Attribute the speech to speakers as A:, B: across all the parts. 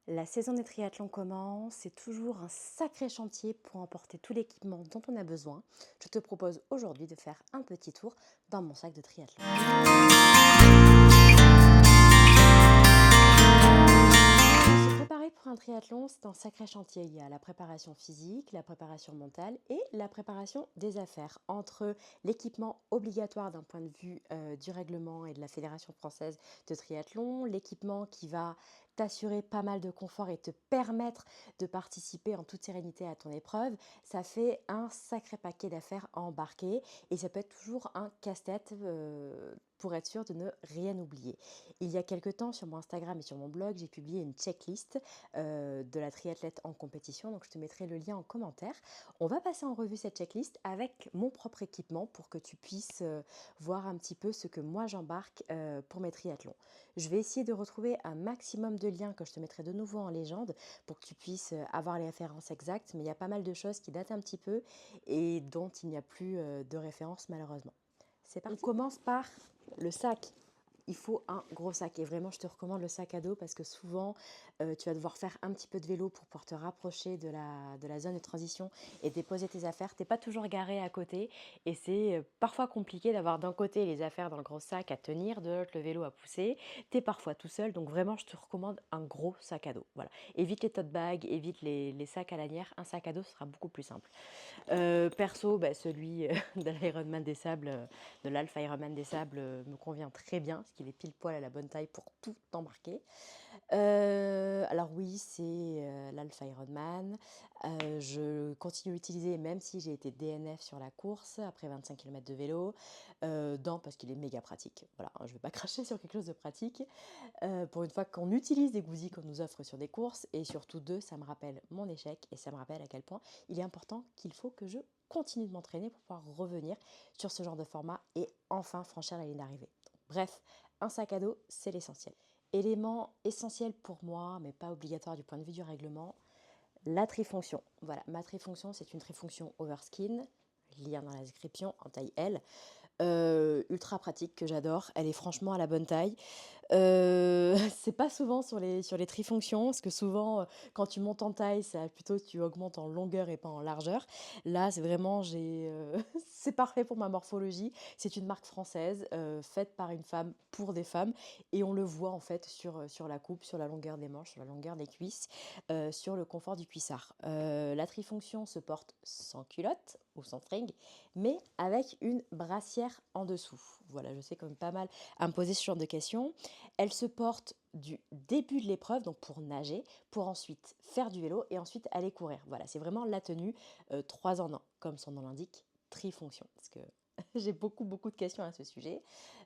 A: La saison des triathlons commence, c'est toujours un sacré chantier pour emporter tout l'équipement dont on a besoin. Je te propose aujourd'hui de faire un petit tour dans mon sac de triathlon. Se préparer pour un triathlon, c'est un sacré chantier. Il y a la préparation physique, la préparation mentale et la préparation des affaires. Entre l'équipement obligatoire d'un point de vue du règlement et de la Fédération française de triathlon, l'équipement qui va t'assurer pas mal de confort et te permettre de participer en toute sérénité à ton épreuve, ça fait un sacré paquet d'affaires à embarquer et ça peut être toujours un casse-tête pour être sûr de ne rien oublier. Il y a quelque temps, sur mon Instagram et sur mon blog, j'ai publié une checklist de la triathlète en compétition, donc je te mettrai le lien en commentaire. On va passer en revue cette checklist avec mon propre équipement pour que tu puisses voir un petit peu ce que moi j'embarque pour mes triathlons. Je vais essayer de retrouver un maximum de liens que je te mettrai de nouveau en légende pour que tu puisses avoir les références exactes, mais il y a pas mal de choses qui datent un petit peu et dont il n'y a plus de référence malheureusement. C'est parti. On commence par le sac. Il faut un gros sac et vraiment je te recommande le sac à dos parce que souvent tu vas devoir faire un petit peu de vélo pour pouvoir te rapprocher de la zone de transition et déposer tes affaires. Tu n'es pas toujours garé à côté et c'est parfois compliqué d'avoir d'un côté les affaires dans le gros sac à tenir, de l'autre le vélo à pousser. Tu es parfois tout seul, donc vraiment je te recommande un gros sac à dos. Voilà. Évite les tote bags, évite les sacs à lanière, un sac à dos sera beaucoup plus simple. Perso, celui de l'Ironman des Sables, de l'Alpha Ironman des Sables, me convient très bien, parce qu'il est pile poil à la bonne taille pour tout embarquer. Alors oui, c'est l'Alpha Ironman. Je continue à l'utiliser même si j'ai été DNF sur la course après 25 km de vélo, parce qu'il est méga pratique. Voilà, je ne vais pas cracher sur quelque chose de pratique. Pour une fois qu'on utilise des goodies qu'on nous offre sur des courses, et surtout deux, ça me rappelle mon échec et ça me rappelle à quel point il est important qu'il faut que je continue de m'entraîner pour pouvoir revenir sur ce genre de format et enfin franchir la ligne d'arrivée. Bref, un sac à dos, c'est l'essentiel. Élément essentiel pour moi, mais pas obligatoire du point de vue du règlement, la trifonction. Voilà, ma trifonction, c'est une trifonction Overskin, lien dans la description, en taille L. Ultra pratique, que j'adore. Elle est franchement à la bonne taille. C'est pas souvent sur les trifonctions, parce que souvent, quand tu montes en taille, ça plutôt tu augmentes en longueur et pas en largeur. Là, c'est vraiment, c'est parfait pour ma morphologie. C'est une marque française, faite par une femme pour des femmes, et on le voit en fait sur la coupe, sur la longueur des manches, sur la longueur des cuisses, sur le confort du cuissard. La trifonction se porte sans culotte ou sans string, mais avec une brassière en dessous. Voilà, je sais quand même pas mal à me poser ce genre de questions. Elle se porte du début de l'épreuve, donc pour nager, pour ensuite faire du vélo et ensuite aller courir. Voilà, c'est vraiment la tenue 3 en 1, comme son nom l'indique, trifonction. Parce que j'ai beaucoup de questions à ce sujet.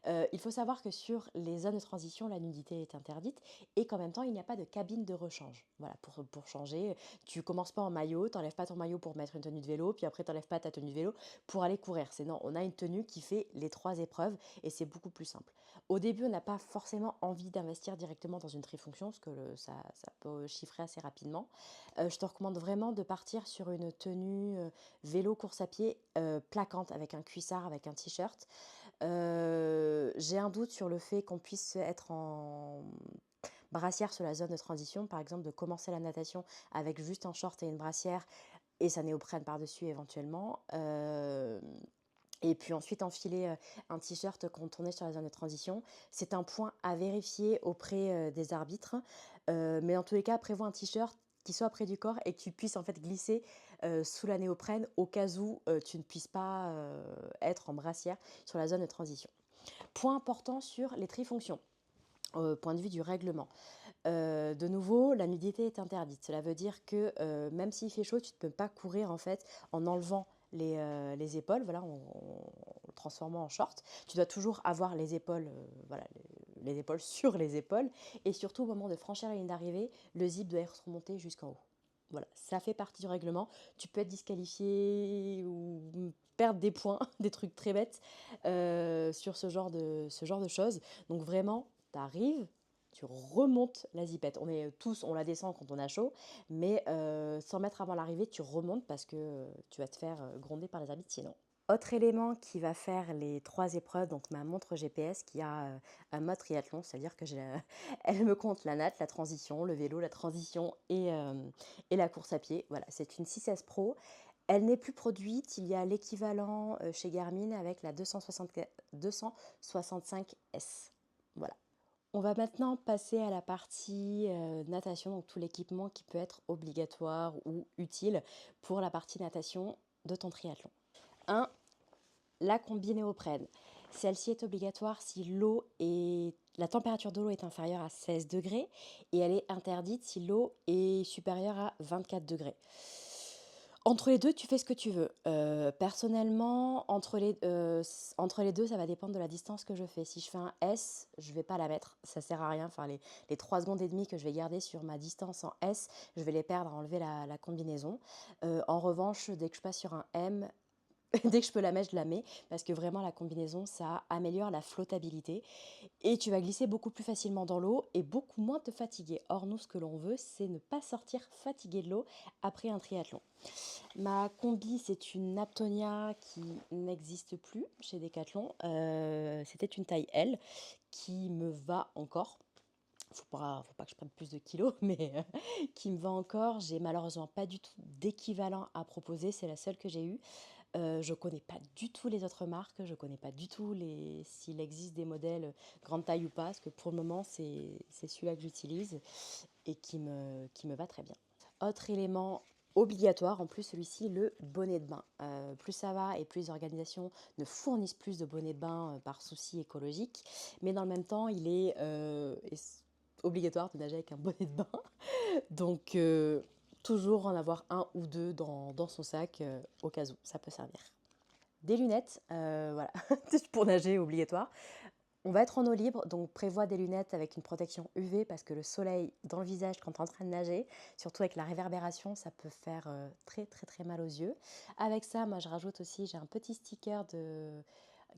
A: Il faut savoir que sur les zones de transition, la nudité est interdite et qu'en même temps, il n'y a pas de cabine de rechange. Voilà, pour changer, tu commences pas en maillot, t'enlèves pas ton maillot pour mettre une tenue de vélo, puis après t'enlèves pas ta tenue de vélo pour aller courir. C'est non, on a une tenue qui fait les 3 épreuves et c'est beaucoup plus simple. Au début, on n'a pas forcément envie d'investir directement dans une trifonction parce que ça peut chiffrer assez rapidement. Je te recommande vraiment de partir sur une tenue vélo course à pied plaquante avec un cuissard, avec un t-shirt. J'ai un doute sur le fait qu'on puisse être en brassière sur la zone de transition, par exemple de commencer la natation avec juste un short et une brassière et sa néoprène par-dessus éventuellement. Et puis ensuite enfiler un t-shirt quand on est sur la zone de transition. C'est un point à vérifier auprès des arbitres. Mais en tous les cas, prévois un t-shirt qui soit près du corps et que tu puisses en fait glisser sous la néoprène au cas où tu ne puisses pas être en brassière sur la zone de transition. Point important sur les trifonctions. Point de vue du règlement. De nouveau, la nudité est interdite. Cela veut dire que même s'il fait chaud, tu ne peux pas courir en fait en enlevant les épaules, voilà, en le transformant en short. Tu dois toujours avoir les épaules, voilà, les épaules sur les épaules. Et surtout, au moment de franchir la ligne d'arrivée, le zip doit être remonté jusqu'en haut. Voilà, ça fait partie du règlement. Tu peux être disqualifié ou perdre des points, des trucs très bêtes sur ce genre de choses. Donc vraiment, tu arrives, tu remontes la zipette. On la descend quand on a chaud, mais 100 mètres avant l'arrivée, tu remontes parce que tu vas te faire gronder par les arbitres sinon. Autre élément qui va faire les 3 épreuves, donc ma montre GPS qui a, un mode triathlon, c'est-à-dire que j'ai, elle me compte la natte, la transition, le vélo, la transition et la course à pied. Voilà, c'est une 6S Pro. Elle n'est plus produite, il y a l'équivalent, chez Garmin avec la 265S. Voilà. On va maintenant passer à la partie, natation, donc tout l'équipement qui peut être obligatoire ou utile pour la partie natation de ton triathlon. 1, la combi néoprène. Celle-ci est obligatoire si la température de l'eau est inférieure à 16 degrés et elle est interdite si l'eau est supérieure à 24 degrés. Entre les deux, tu fais ce que tu veux. Personnellement, entre les deux, ça va dépendre de la distance que je fais. Si je fais un S, je vais pas la mettre, ça sert à rien. Enfin, les 3 secondes et demie que je vais garder sur ma distance en S, je vais les perdre à enlever la combinaison. En revanche, dès que je passe sur un M, dès que je peux la mettre, je la mets parce que vraiment la combinaison, ça améliore la flottabilité et tu vas glisser beaucoup plus facilement dans l'eau et beaucoup moins te fatiguer. Or, nous, ce que l'on veut, c'est ne pas sortir fatigué de l'eau après un triathlon. Ma combi, c'est une Naptonia qui n'existe plus chez Decathlon. C'était une taille L qui me va encore. Faut pas que je prenne plus de kilos, mais qui me va encore. J'ai malheureusement pas du tout d'équivalent à proposer. C'est la seule que j'ai eue. Je connais pas du tout les autres marques, je connais pas du tout s'il existe des modèles grande taille ou pas, parce que pour le moment, c'est celui-là que j'utilise et qui me va très bien. Autre élément obligatoire, en plus celui-ci, le bonnet de bain. Plus ça va et plus les organisations ne fournissent plus de bonnets de bain par souci écologique, mais dans le même temps, il est obligatoire de nager avec un bonnet de bain. Donc, toujours en avoir un ou deux dans son sac au cas où, ça peut servir. Des lunettes, voilà, pour nager obligatoire. On va être en eau libre, donc prévois des lunettes avec une protection UV parce que le soleil dans le visage quand tu es en train de nager, surtout avec la réverbération, ça peut faire très très très mal aux yeux. Avec ça, moi je rajoute aussi, j'ai un petit sticker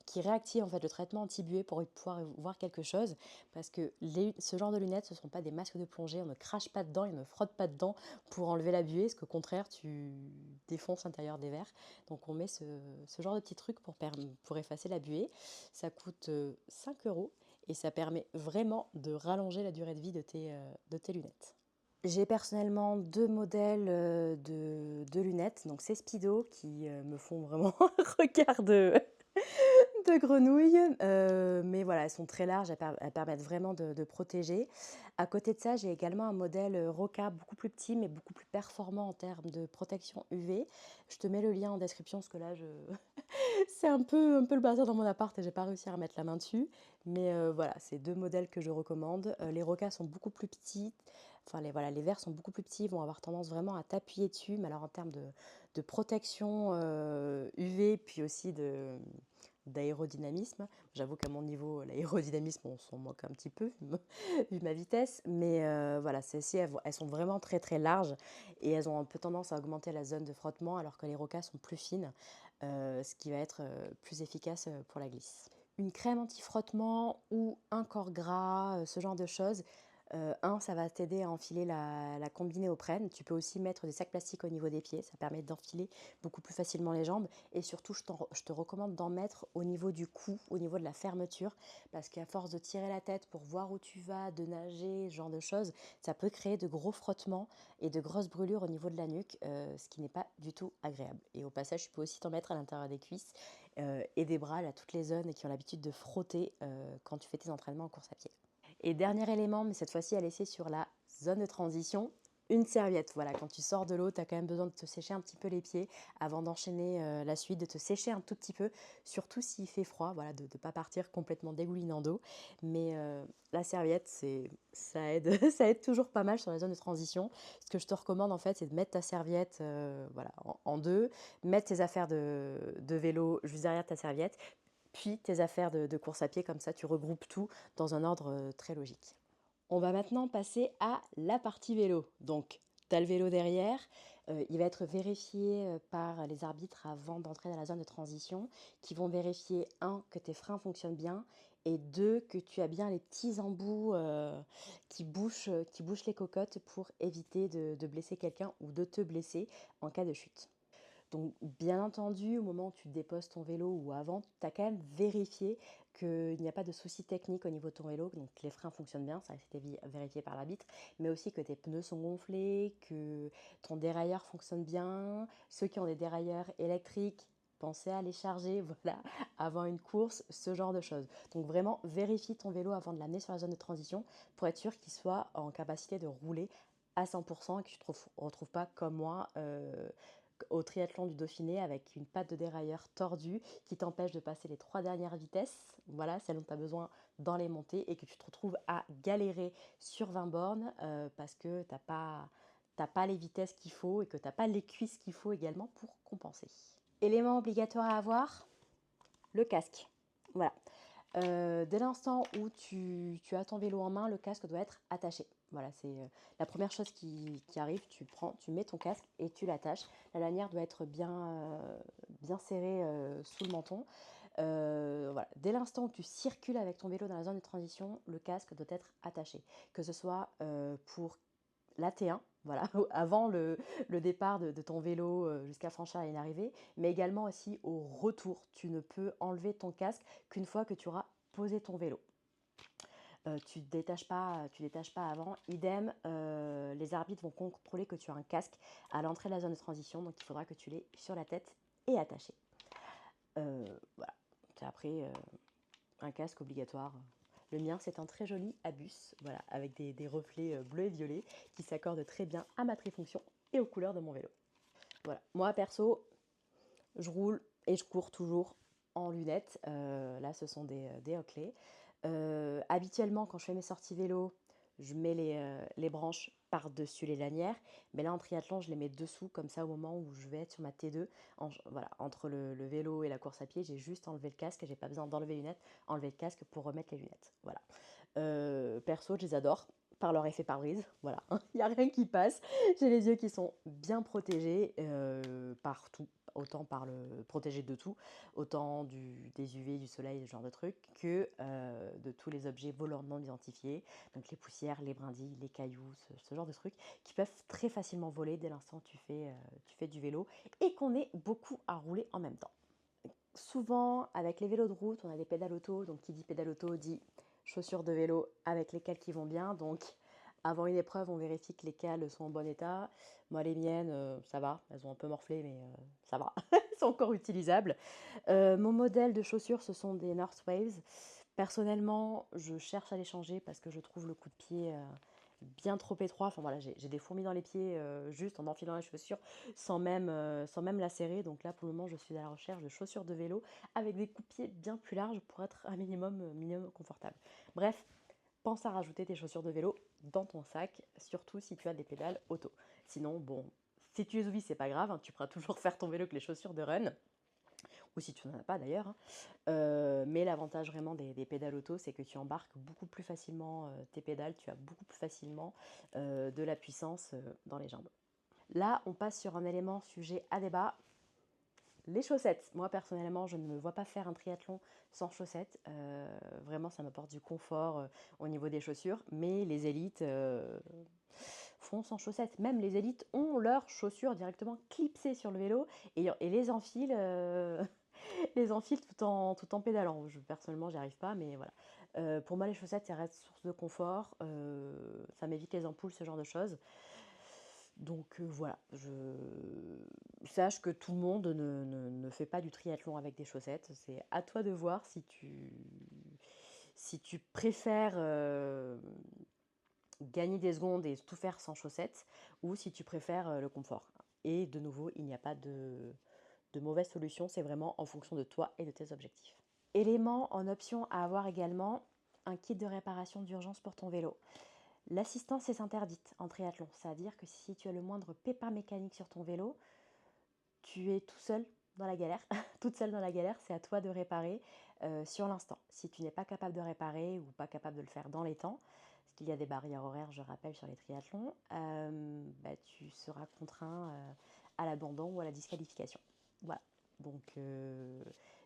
A: qui réactive en fait le traitement anti-buée pour pouvoir voir quelque chose parce que ce genre de lunettes ce ne sont pas des masques de plongée, on ne crache pas dedans, on ne frotte pas dedans pour enlever la buée, parce qu'au contraire tu défonces l'intérieur des verres. Donc on met ce genre de petit truc pour effacer la buée. Ça coûte 5 euros et ça permet vraiment de rallonger la durée de vie de tes lunettes. J'ai personnellement 2 modèles de lunettes, donc c'est Speedo qui me font vraiment un regard de grenouille, mais voilà, elles sont très larges, elles permettent vraiment de protéger. À côté de ça, j'ai également un modèle Roca beaucoup plus petit, mais beaucoup plus performant en termes de protection UV. Je te mets le lien en description, parce que là, c'est un peu le bazar dans mon appart et j'ai pas réussi à remettre la main dessus. Mais voilà, c'est 2 modèles que je recommande. Les Roca sont beaucoup plus petits, enfin voilà, les verres sont beaucoup plus petits, ils vont avoir tendance vraiment à t'appuyer dessus, mais alors en termes de protection UV, puis aussi d'aérodynamisme. J'avoue qu'à mon niveau, l'aérodynamisme, on s'en moque un petit peu, vu ma vitesse. Mais voilà, celles-ci, elles sont vraiment très très larges et elles ont un peu tendance à augmenter la zone de frottement, alors que les Roca sont plus fines, ce qui va être plus efficace pour la glisse. Une crème anti-frottement ou un corps gras, ce genre de choses. Ça va t'aider à enfiler la combi néoprène. Tu peux aussi mettre des sacs plastiques au niveau des pieds, ça permet d'enfiler beaucoup plus facilement les jambes. Et surtout, je te recommande d'en mettre au niveau du cou, au niveau de la fermeture, parce qu'à force de tirer la tête pour voir où tu vas, de nager, ce genre de choses, ça peut créer de gros frottements et de grosses brûlures au niveau de la nuque, ce qui n'est pas du tout agréable. Et au passage, tu peux aussi t'en mettre à l'intérieur des cuisses et des bras, là, toutes les zones qui ont l'habitude de frotter quand tu fais tes entraînements en course à pied. Et dernier élément, mais cette fois-ci à laisser sur la zone de transition, une serviette. Voilà, quand tu sors de l'eau, tu as quand même besoin de te sécher un petit peu les pieds avant d'enchaîner la suite, de te sécher un tout petit peu, surtout s'il fait froid, voilà, de ne pas partir complètement dégoulinant d'eau. Mais la serviette, ça aide, ça aide toujours pas mal sur la zone de transition. Ce que je te recommande en fait, c'est de mettre ta serviette voilà, en deux, mettre tes affaires de vélo juste derrière ta serviette, puis tes affaires de course à pied, comme ça tu regroupes tout dans un ordre très logique. On va maintenant passer à la partie vélo. Donc, tu as le vélo derrière, il va être vérifié par les arbitres avant d'entrer dans la zone de transition, qui vont vérifier, un, que tes freins fonctionnent bien, et deux, que tu as bien les petits embouts qui bouchent les cocottes pour éviter de blesser quelqu'un ou de te blesser en cas de chute. Donc, bien entendu, au moment où tu déposes ton vélo ou avant, tu as quand même vérifié qu'il n'y a pas de souci technique au niveau de ton vélo, donc que les freins fonctionnent bien, ça a été vérifié par l'arbitre, mais aussi que tes pneus sont gonflés, que ton dérailleur fonctionne bien. Ceux qui ont des dérailleurs électriques, pensez à les charger, voilà, avant une course, ce genre de choses. Donc vraiment, vérifie ton vélo avant de l'amener sur la zone de transition pour être sûr qu'il soit en capacité de rouler à 100% et que tu ne te retrouves pas comme moi au triathlon du Dauphiné avec une patte de dérailleur tordue qui t'empêche de passer les 3 dernières vitesses, voilà, celles dont tu as besoin dans les montées, et que tu te retrouves à galérer sur 20 bornes parce que t'as pas les vitesses qu'il faut et que tu n'as pas les cuisses qu'il faut également pour compenser. Élément obligatoire à avoir, le casque. Voilà. Dès l'instant où tu as ton vélo en main, le casque doit être attaché. Voilà, c'est la première chose qui arrive. Tu mets ton casque et tu l'attaches. La lanière doit être bien serrée sous le menton. Voilà. Dès l'instant où tu circules avec ton vélo dans la zone de transition, le casque doit être attaché. Que ce soit pour la T1, voilà, avant le départ de ton vélo jusqu'à franchir la ligne d'arrivée, mais également aussi au retour. Tu ne peux enlever ton casque qu'une fois que tu auras posé ton vélo. Tu ne détaches pas avant. Idem, les arbitres vont contrôler que tu as un casque à l'entrée de la zone de transition, donc il faudra que tu l'aies sur la tête et attaché. Voilà. Après, un casque obligatoire. Le mien, c'est un très joli Abus, voilà, avec des reflets bleus et violets qui s'accordent très bien à ma trifonction et aux couleurs de mon vélo. Voilà. Moi, perso, je roule et je cours toujours en lunettes. Là, ce sont des Oakley. Habituellement, quand je fais mes sorties vélo, je mets les branches par-dessus les lanières. Mais là, en triathlon, je les mets dessous, comme ça, au moment où je vais être sur ma T2. Voilà, entre le vélo et la course à pied, j'ai juste enlevé le casque. J'ai pas besoin d'enlever les lunettes, enlever le casque pour remettre les lunettes. Voilà. Perso, je les adore par leur effet pare-brise. Voilà, il n'y a rien qui passe. J'ai les yeux qui sont bien protégés partout, autant protégés de tout, autant des UV, du soleil, ce genre de trucs, que de tous les objets volants non identifiés, donc les poussières, les brindilles, les cailloux, ce genre de trucs, qui peuvent très facilement voler dès l'instant où tu fais du vélo et qu'on est beaucoup à rouler en même temps. Souvent, avec les vélos de route, on a des pédales auto, donc qui dit pédale auto dit chaussures de vélo avec les cales qui vont bien. Donc, avant une épreuve, on vérifie que les cales sont en bon état. Moi, les miennes, ça va, elles ont un peu morflé, mais ça va, elles sont encore utilisables. Mon modèle de chaussures, ce sont des North Waves. Personnellement, je cherche à les changer parce que je trouve le coup de pied bien trop étroit. Enfin voilà, j'ai des fourmis dans les pieds juste en enfilant la chaussure sans même la serrer. Donc là, pour le moment, je suis à la recherche de chaussures de vélo avec des coups de pied bien plus larges pour être un minimum confortable. Bref, pense à rajouter tes chaussures de vélo dans ton sac, surtout si tu as des pédales auto. Sinon, bon, si tu es ouvi, c'est pas grave, hein, tu pourras toujours faire ton vélo avec les chaussures de run, ou si tu n'en as pas d'ailleurs, hein. Mais l'avantage vraiment des pédales auto, c'est que tu embarques beaucoup plus facilement tes pédales, tu as beaucoup plus facilement de la puissance dans les jambes. Là, on passe sur un élément sujet à débat. Les chaussettes. Moi, personnellement, je ne me vois pas faire un triathlon sans chaussettes. Vraiment, ça m'apporte du confort au niveau des chaussures. Mais les élites font sans chaussettes. Même les élites ont leurs chaussures directement clipsées sur le vélo et les enfilent, les enfilent tout en pédalant. Personnellement, j'y arrive pas, mais voilà. Pour moi, les chaussettes, ça reste source de confort. Ça m'évite les ampoules, ce genre de choses. Donc voilà, sache que tout le monde ne fait pas du triathlon avec des chaussettes. C'est à toi de voir si tu préfères gagner des secondes et tout faire sans chaussettes ou si tu préfères le confort. Et de nouveau, il n'y a pas de mauvaise solution, c'est vraiment en fonction de toi et de tes objectifs. Élément en option à avoir également, un kit de réparation d'urgence pour ton vélo. L'assistance est interdite en triathlon, c'est-à-dire que si tu as le moindre pépin mécanique sur ton vélo, tu es tout seul dans la galère, toute seule dans la galère, c'est à toi de réparer sur l'instant. Si tu n'es pas capable de réparer ou pas capable de le faire dans les temps, parce qu'il y a des barrières horaires, je rappelle, sur les triathlons, tu seras contraint à l'abandon ou à la disqualification. Voilà. Donc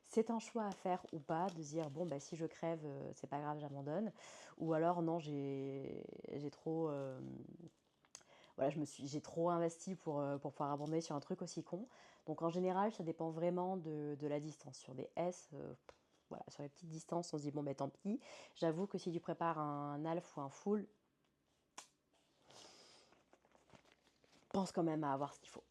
A: c'est un choix à faire ou pas, de dire bon si je crève, c'est pas grave, j'abandonne. Ou alors non, j'ai trop voilà, j'ai trop investi pour pouvoir abandonner sur un truc aussi con. Donc en général, ça dépend vraiment de la distance. Sur des S, voilà, sur les petites distances, on se dit bon, ben tant pis. J'avoue que si tu prépares un half ou un full, pense quand même à avoir ce qu'il faut.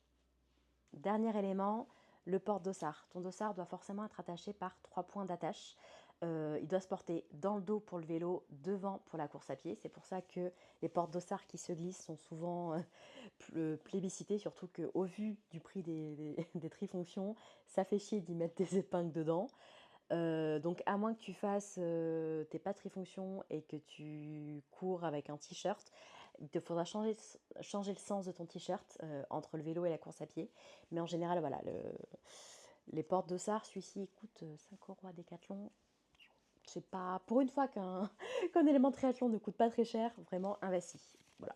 A: Dernier élément, le porte-dossard. Ton dossard doit forcément être attaché par 3 points d'attache. Il doit se porter dans le dos pour le vélo, devant pour la course à pied. C'est pour ça que les porte-dossards qui se glissent sont souvent plébiscités, surtout qu'au vu du prix des trifonctions, ça fait chier d'y mettre des épingles dedans. Donc à moins que tu fasses tes pas trifonctions et que tu cours avec un t-shirt, il te faudra changer le sens de ton t-shirt entre le vélo et la course à pied. Mais en général, voilà, les portes dossard, celui-ci il coûte 5 € à Decathlon. C'est pas pour une fois qu'un élément triathlon ne coûte pas très cher, vraiment investi. Voilà.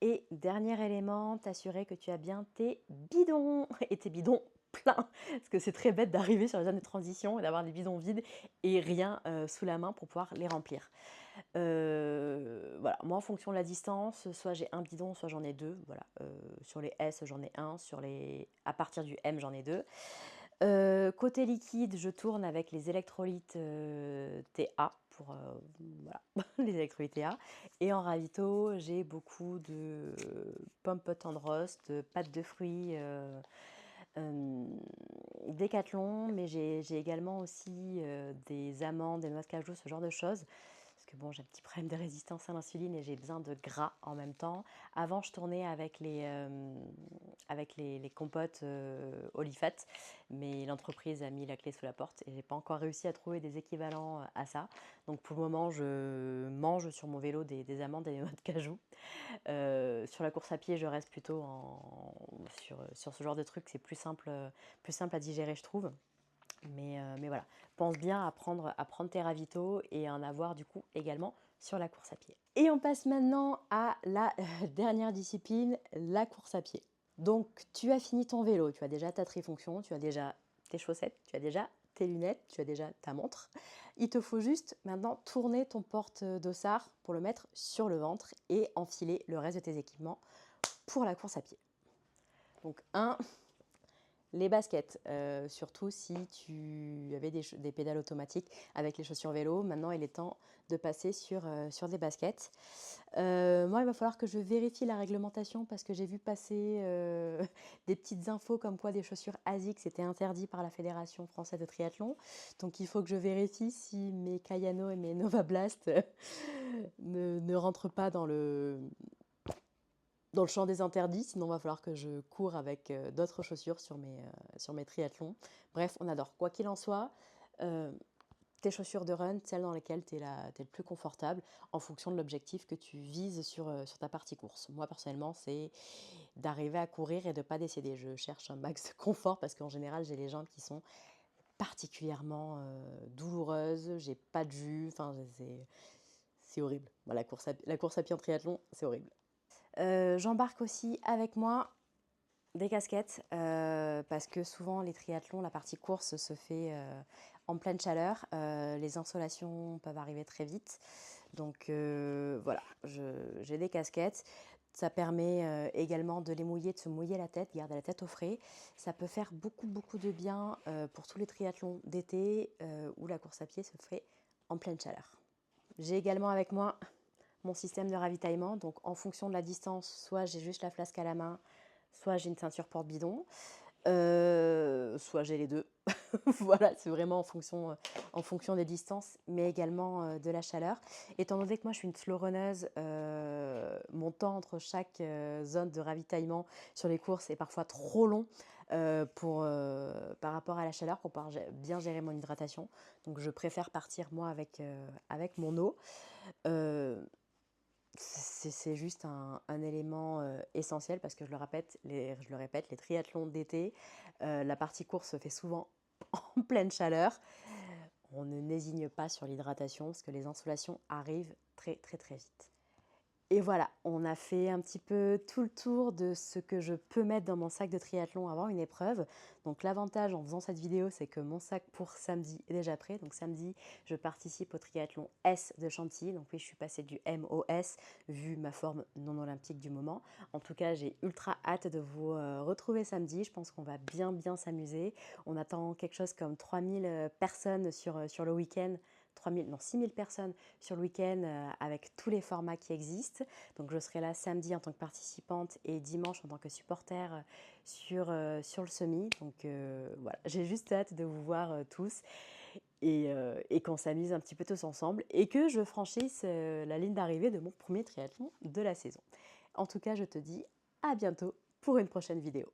A: Et dernier élément, t'assurer que tu as bien tes bidons et tes bidons pleins. Parce que c'est très bête d'arriver sur les zones de transition et d'avoir des bidons vides et rien sous la main pour pouvoir les remplir. Voilà, moi en fonction de la distance, soit j'ai un bidon, soit j'en ai deux. Voilà, sur les S j'en ai un, à partir du M j'en ai deux. Côté liquide, je tourne avec les électrolytes TA pour voilà, les électrolytes TA. Et en ravito, j'ai beaucoup de pommes tendros, de pâtes de fruits Décathlon, mais j'ai également aussi des amandes, des noix de cajou, ce genre de choses. Parce que bon, j'ai un petit problème de résistance à l'insuline et j'ai besoin de gras en même temps. Avant, je tournais avec les compotes Olifat, mais l'entreprise a mis la clé sous la porte et j'ai pas encore réussi à trouver des équivalents à ça. Donc pour le moment, je mange sur mon vélo des amandes et des noix de cajou. Sur la course à pied, je reste plutôt sur ce genre de truc. C'est plus simple à digérer, je trouve. Mais voilà, pense bien à prendre tes ravitaux et à en avoir du coup également sur la course à pied. Et on passe maintenant à la dernière discipline, la course à pied. Donc tu as fini ton vélo, tu as déjà ta trifonction, tu as déjà tes chaussettes, tu as déjà tes lunettes, tu as déjà ta montre. Il te faut juste maintenant tourner ton porte-dossard pour le mettre sur le ventre et enfiler le reste de tes équipements pour la course à pied. Donc les baskets, surtout si tu avais des pédales automatiques avec les chaussures vélo. Maintenant, il est temps de passer sur des baskets. Moi, il va falloir que je vérifie la réglementation parce que j'ai vu passer des petites infos comme quoi des chaussures ASICS étaient interdits par la Fédération française de triathlon. Donc, il faut que je vérifie si mes Kayano et mes Nova Blast ne rentrent pas dans le champ des interdits, sinon il va falloir que je cours avec d'autres chaussures sur mes triathlons. Bref, on adore. Quoi qu'il en soit, tes chaussures de run, celles dans lesquelles tu es le plus confortable en fonction de l'objectif que tu vises sur ta partie course. Moi, personnellement, c'est d'arriver à courir et de ne pas décéder. Je cherche un max de confort parce qu'en général, j'ai les jambes qui sont particulièrement douloureuses, j'ai pas de jus, enfin, c'est horrible. Bon, la course à pied en triathlon, c'est horrible. J'embarque aussi avec moi des casquettes parce que souvent les triathlons, la partie course se fait en pleine chaleur. Les insolations peuvent arriver très vite. Donc voilà, j'ai des casquettes. Ça permet également de les mouiller, de se mouiller la tête, garder la tête au frais. Ça peut faire beaucoup, beaucoup de bien pour tous les triathlons d'été où la course à pied se fait en pleine chaleur. J'ai également avec moi mon système de ravitaillement. Donc en fonction de la distance, soit j'ai juste la flasque à la main, soit j'ai une ceinture porte-bidon, soit j'ai les deux. Voilà, c'est vraiment en fonction des distances, mais également de la chaleur. Étant donné que moi je suis une slow runneuse, mon temps entre chaque zone de ravitaillement sur les courses est parfois trop long par rapport à la chaleur pour pouvoir bien gérer mon hydratation. Donc je préfère partir moi avec mon eau. C'est juste un élément essentiel parce que je le répète, les triathlons d'été, la partie course se fait souvent en pleine chaleur. On ne n'hésigne pas sur l'hydratation parce que les insolations arrivent très très très vite. Et voilà, on a fait un petit peu tout le tour de ce que je peux mettre dans mon sac de triathlon avant une épreuve. Donc l'avantage en faisant cette vidéo, c'est que mon sac pour samedi est déjà prêt. Donc samedi, je participe au triathlon S de Chantilly. Donc oui, je suis passée du M au S vu ma forme non olympique du moment. En tout cas, j'ai ultra hâte de vous retrouver samedi. Je pense qu'on va bien s'amuser. On attend quelque chose comme 3000 personnes sur le week-end. 3000, non, 6000 personnes sur le week-end avec tous les formats qui existent. Donc je serai là samedi en tant que participante et dimanche en tant que supporter sur le semi. Donc voilà, j'ai juste hâte de vous voir tous et qu'on s'amuse un petit peu tous ensemble et que je franchisse la ligne d'arrivée de mon premier triathlon de la saison. En tout cas, je te dis à bientôt pour une prochaine vidéo.